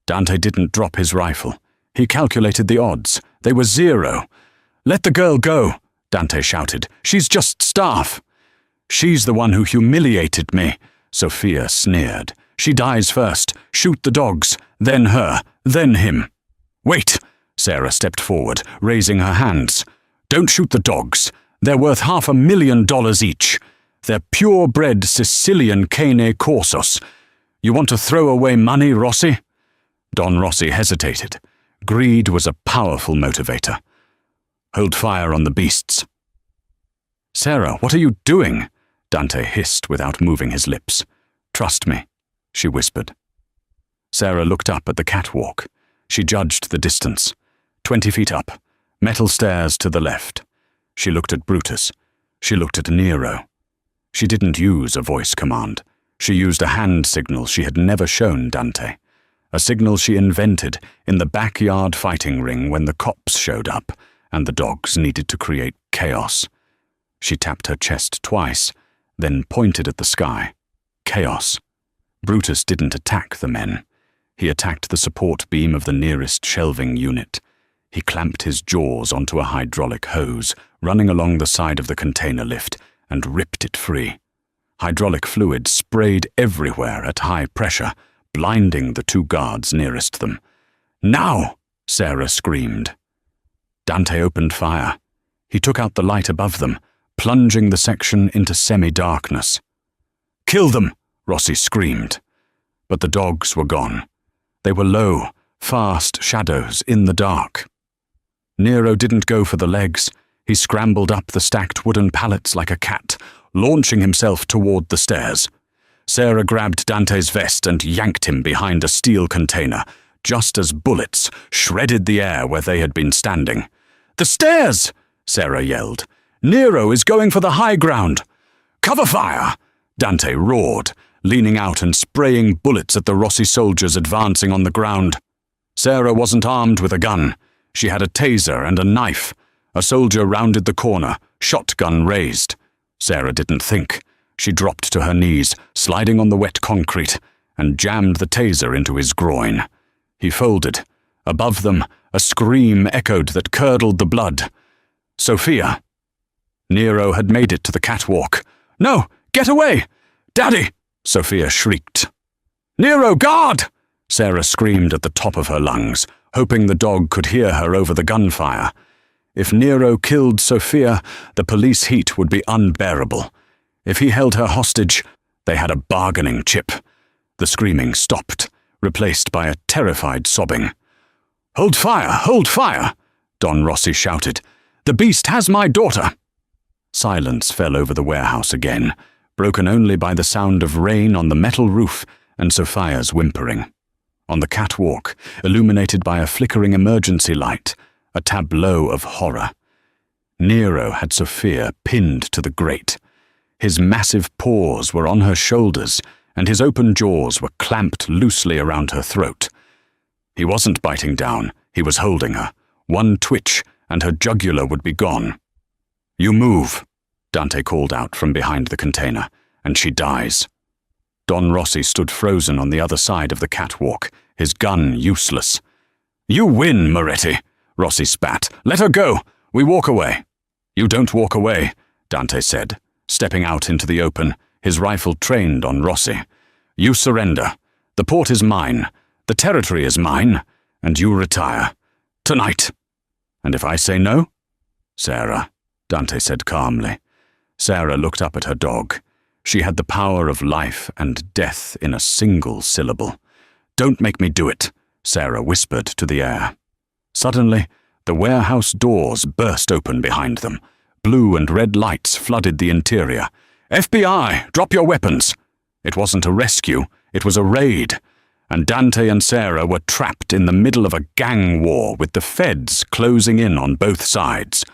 Dante didn't drop his rifle. He calculated the odds. They were 0. "Let the girl go," Dante shouted. "She's just staff." "She's the one who humiliated me," Sophia sneered. "She dies first. Shoot the dogs, then her, then him." "Wait," Sarah stepped forward, raising her hands. "Don't shoot the dogs. They're worth $500,000 each. They're purebred Sicilian cane corsos. You want to throw away money, Rossi?" Don Rossi hesitated. Greed was a powerful motivator. "Hold fire on the beasts." "Sarah, what are you doing?" Dante hissed without moving his lips. "Trust me," she whispered. Sarah looked up at the catwalk. She judged the distance. 20 feet up, metal stairs to the left. She looked at Brutus. She looked at Nero. She didn't use a voice command. She used a hand signal she had never shown Dante. A signal she invented in the backyard fighting ring when the cops showed up and the dogs needed to create chaos. She tapped her chest twice, then pointed at the sky. Chaos. Brutus didn't attack the men. He attacked the support beam of the nearest shelving unit. He clamped his jaws onto a hydraulic hose running along the side of the container lift and ripped it free. Hydraulic fluid sprayed everywhere at high pressure, blinding the 2 guards nearest them. "Now!" Sarah screamed. Dante opened fire. He took out the light above them, plunging the section into semi-darkness. "Kill them!" Rossi screamed. But the dogs were gone. They were low, fast shadows in the dark. Nero didn't go for the legs. He scrambled up the stacked wooden pallets like a cat, launching himself toward the stairs. Sarah grabbed Dante's vest and yanked him behind a steel container, just as bullets shredded the air where they had been standing. "The stairs!" Sarah yelled. "Nero is going for the high ground." "Cover fire!" Dante roared, leaning out and spraying bullets at the Rossi soldiers advancing on the ground. Sarah wasn't armed with a gun. She had a taser and a knife. A soldier rounded the corner, shotgun raised. Sarah didn't think. She dropped to her knees, sliding on the wet concrete, and jammed the taser into his groin. He folded. Above them, a scream echoed that curdled the blood. Sophia. Nero had made it to the catwalk. "No! Get away! Daddy!" Sophia shrieked. "Nero, guard!" Sarah screamed at the top of her lungs, hoping the dog could hear her over the gunfire. If Nero killed Sophia, the police heat would be unbearable. If he held her hostage, they had a bargaining chip. The screaming stopped, replaced by a terrified sobbing. "Hold fire! Hold fire!" Don Rossi shouted. "The beast has my daughter!" Silence fell over the warehouse again, broken only by the sound of rain on the metal roof and Sophia's whimpering. On the catwalk, illuminated by a flickering emergency light, a tableau of horror. Nero had Sophia pinned to the grate. His massive paws were on her shoulders, and his open jaws were clamped loosely around her throat. He wasn't biting down, he was holding her. One twitch, and her jugular would be gone. "You move," Dante called out from behind the container, "and she dies." Don Rossi stood frozen on the other side of the catwalk, his gun useless. "You win, Moretti," Rossi spat. "Let her go. We walk away." "You don't walk away," Dante said, stepping out into the open, his rifle trained on Rossi. "You surrender. The port is mine. The territory is mine. And you retire. Tonight." "And if I say no?" "Sarah," Dante said calmly. Sarah looked up at her dog. She had the power of life and death in a single syllable. "Don't make me do it," Sarah whispered to the air. Suddenly, the warehouse doors burst open behind them. Blue and red lights flooded the interior. "FBI, drop your weapons!" It wasn't a rescue, it was a raid. And Dante and Sarah were trapped in the middle of a gang war with the feds closing in on both sides.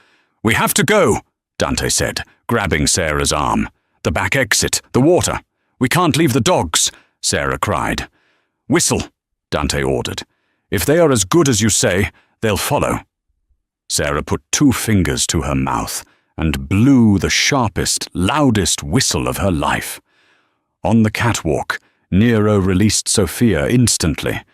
"We have to go," Dante said, grabbing Sarah's arm. "The back exit, the water. We can't leave the dogs," Sarah cried. "Whistle," Dante ordered. "If they are as good as you say, they'll follow." Sarah put 2 fingers to her mouth and blew the sharpest, loudest whistle of her life. On the catwalk, Nero released Sophia instantly.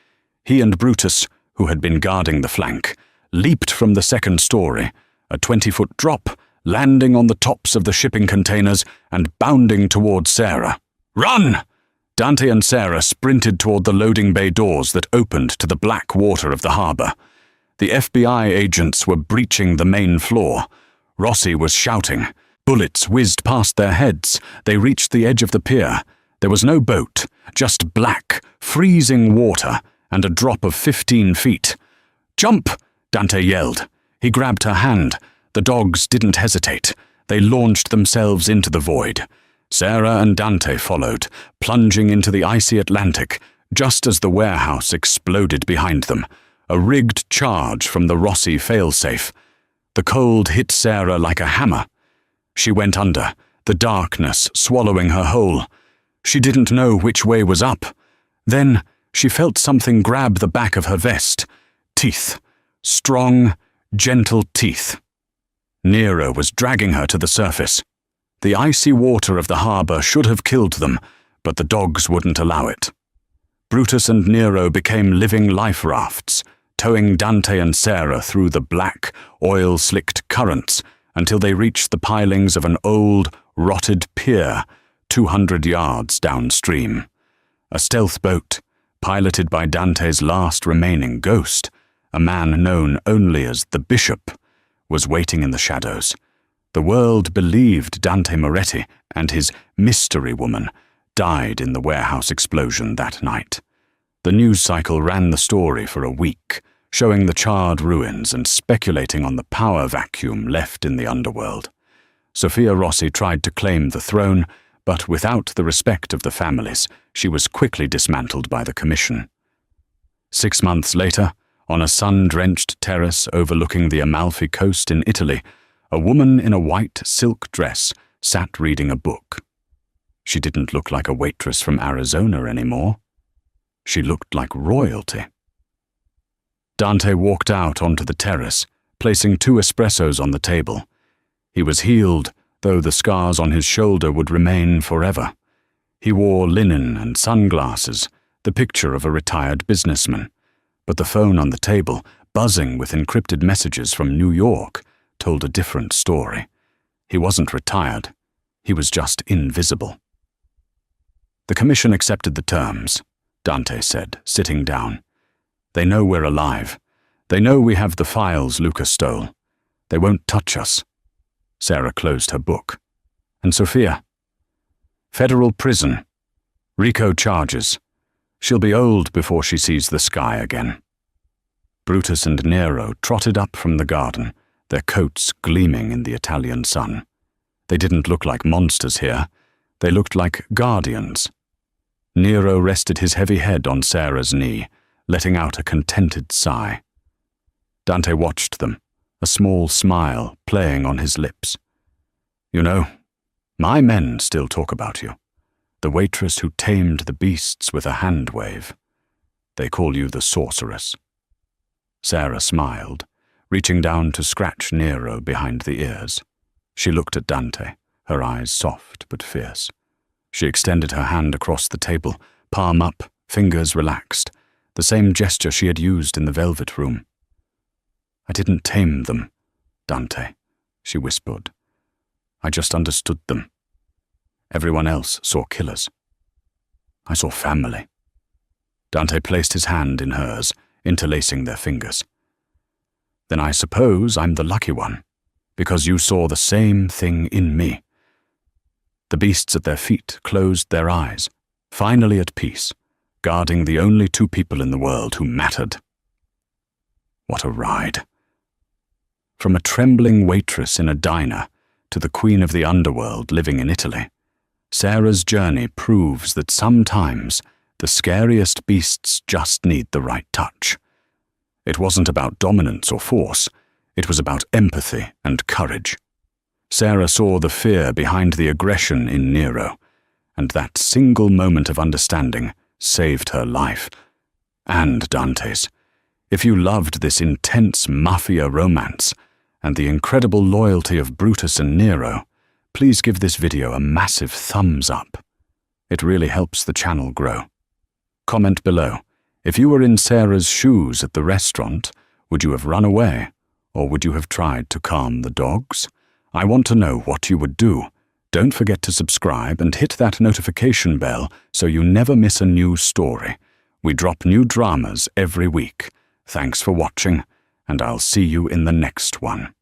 He and Brutus, who had been guarding the flank, leaped from the second story, a 20-foot drop, landing on the tops of the shipping containers and bounding toward Sarah. "Run!" Dante and Sarah sprinted toward the loading bay doors that opened to the black water of the harbor. The FBI agents were breaching the main floor. Rossi was shouting. Bullets whizzed past their heads. They reached the edge of the pier. There was no boat, just black, freezing water and a drop of 15 feet. "Jump!" Dante yelled. He grabbed her hand. The dogs didn't hesitate. They launched themselves into the void. Sarah and Dante followed, plunging into the icy Atlantic, just as the warehouse exploded behind them, a rigged charge from the Rossi failsafe. The cold hit Sarah like a hammer. She went under, the darkness swallowing her whole. She didn't know which way was up. Then she felt something grab the back of her vest. Teeth. Strong, gentle teeth. Nero was dragging her to the surface. The icy water of the harbor should have killed them, but the dogs wouldn't allow it. Brutus and Nero became living life rafts, towing Dante and Sarah through the black, oil-slicked currents until they reached the pilings of an old, rotted pier 200 yards downstream. A stealth boat, piloted by Dante's last remaining ghost, a man known only as the Bishop, was waiting in the shadows. The world believed Dante Moretti and his mystery woman died in the warehouse explosion that night. The news cycle ran the story for a week, showing the charred ruins and speculating on the power vacuum left in the underworld. Sophia Rossi tried to claim the throne, but without the respect of the families, she was quickly dismantled by the commission. 6 months later, on a sun-drenched terrace overlooking the Amalfi coast in Italy, a woman in a white silk dress sat reading a book. She didn't look like a waitress from Arizona anymore. She looked like royalty. Dante walked out onto the terrace, placing 2 espressos on the table. He was healed, though the scars on his shoulder would remain forever. He wore linen and sunglasses, the picture of a retired businessman, but the phone on the table, buzzing with encrypted messages from New York, told a different story. He wasn't retired. He was just invisible. "The commission accepted the terms," Dante said, sitting down. "They know we're alive. They know we have the files Luca stole. They won't touch us." Sarah closed her book. "And Sophia?" "Federal prison. RICO charges. She'll be old before she sees the sky again." Brutus and Nero trotted up from the garden, their coats gleaming in the Italian sun. They didn't look like monsters here. They looked like guardians. Nero rested his heavy head on Sarah's knee, letting out a contented sigh. Dante watched them, a small smile playing on his lips. "You know, my men still talk about you. The waitress who tamed the beasts with a hand wave. They call you the sorceress." Sarah smiled, reaching down to scratch Nero behind the ears. She looked at Dante, her eyes soft but fierce. She extended her hand across the table, palm up, fingers relaxed, the same gesture she had used in the velvet room. "I didn't tame them, Dante," she whispered. "I just understood them. Everyone else saw killers. I saw family." Dante placed his hand in hers, interlacing their fingers. "Then I suppose I'm the lucky one, because you saw the same thing in me." The beasts at their feet closed their eyes, finally at peace, guarding the only two people in the world who mattered. What a ride. From a trembling waitress in a diner to the queen of the underworld living in Italy, Sarah's journey proves that sometimes the scariest beasts just need the right touch. It wasn't about dominance or force. It was about empathy and courage. Sarah saw the fear behind the aggression in Nero, and that single moment of understanding saved her life. And Dante's. If you loved this intense mafia romance and the incredible loyalty of Brutus and Nero, please give this video a massive thumbs up. It really helps the channel grow. Comment below. If you were in Sarah's shoes at the restaurant, would you have run away, or would you have tried to calm the dogs? I want to know what you would do. Don't forget to subscribe and hit that notification bell so you never miss a new story. We drop new dramas every week. Thanks for watching, and I'll see you in the next one.